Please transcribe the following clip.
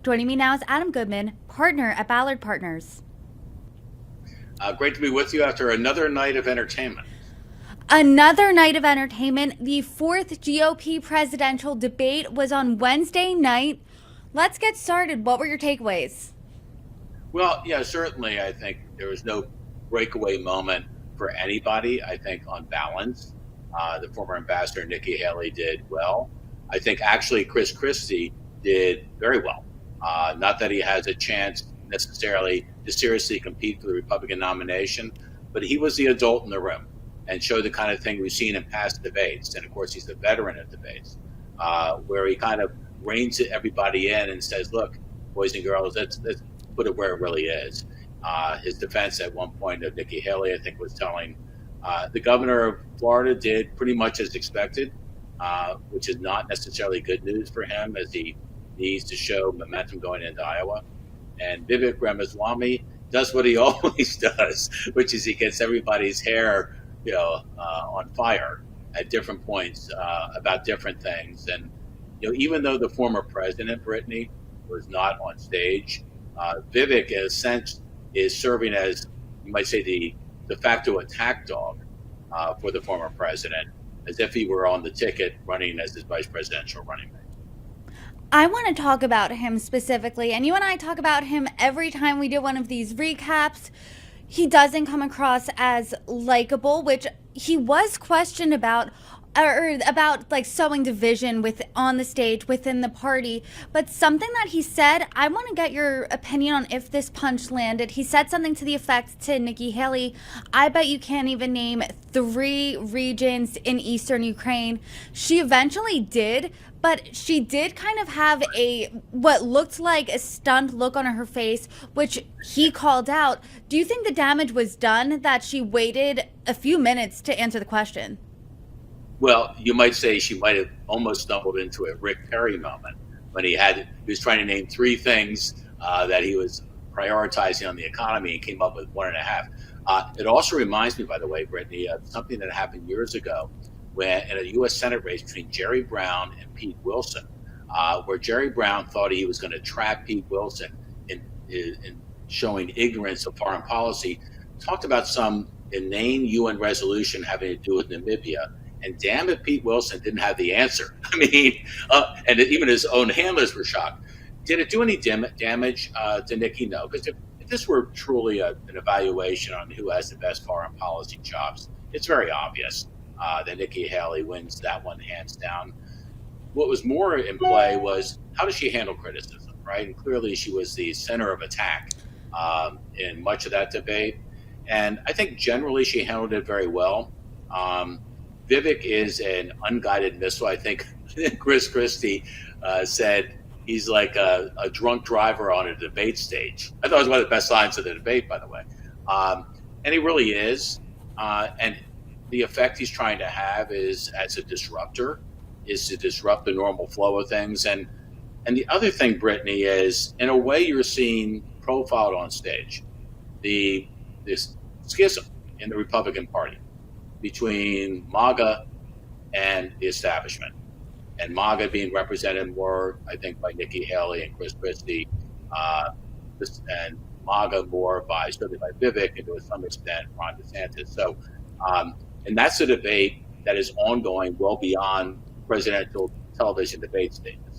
Joining me now is Adam Goodman, partner at Ballard Partners. Great to be with you after another night of entertainment. Another night of entertainment. The fourth GOP presidential debate was on Wednesday night. Let's get started. What were your takeaways? Well, yeah, certainly I think there was no breakaway moment for anybody. I think on balance, the former ambassador Nikki Haley did well. I think actually Chris Christie did very well. Not that he has a chance necessarily to seriously compete for the Republican nomination, but he was the adult in the room and showed the kind of thing we've seen in past debates. And of course, he's a veteran of debates, where he kind of reins everybody in and says, look, boys and girls, let's put it where it really is. His defense at one point of Nikki Haley, I think, was telling the governor of Florida did pretty much as expected, which is not necessarily good news for him as he needs to show momentum going into Iowa. And Vivek Ramaswamy does what he always does, which is he gets everybody's hair, on fire at different points about different things. And even though the former president, Brittany, was not on stage, Vivek, in a sense, is serving as, you might say, the de facto attack dog for the former president, as if he were on the ticket running as his vice presidential running mate. I want to talk about him specifically, and you and I talk about him every time we do one of these recaps. He doesn't come across as likable, which he was questioned about, or about like sowing division on the stage within the party. But something that he said, I want to get your opinion on if this punch landed. He said something to the effect to Nikki Haley, I bet you can't even name 3 regions in eastern Ukraine. She eventually did, but she did kind of have what looked like a stunned look on her face, which he called out. Do you think the damage was done that she waited a few minutes to answer the question? Well, you might say she might have almost stumbled into a Rick Perry moment when he was trying to name 3 things that he was prioritizing on the economy and came up with 1.5. It also reminds me, by the way, Brittany, of something that happened years ago when in a U.S. Senate race between Jerry Brown and Pete Wilson, where Jerry Brown thought he was going to trap Pete Wilson in showing ignorance of foreign policy, talked about some inane UN resolution having to do with Namibia. And damn it, Pete Wilson didn't have the answer. I mean, and even his own handlers were shocked. Did it do any damage to Nikki? No, because if this were truly an evaluation on who has the best foreign policy chops, it's very obvious that Nikki Haley wins that one hands down. What was more in play was how does she handle criticism, right? And clearly she was the center of attack in much of that debate. And I think generally she handled it very well. Vivek is an unguided missile. I think Chris Christie said he's like a drunk driver on a debate stage. I thought it was one of the best lines of the debate, by the way. And he really is. And the effect he's trying to have is, as a disruptor, is to disrupt the normal flow of things. And the other thing, Brittany, is in a way you're seeing profiled on stage this schism in the Republican Party between MAGA and the establishment, and MAGA being represented more, I think, by Nikki Haley and Chris Christie, and MAGA more certainly by Vivek and to some extent Ron DeSantis. So, and that's a debate that is ongoing well beyond presidential television debate stages.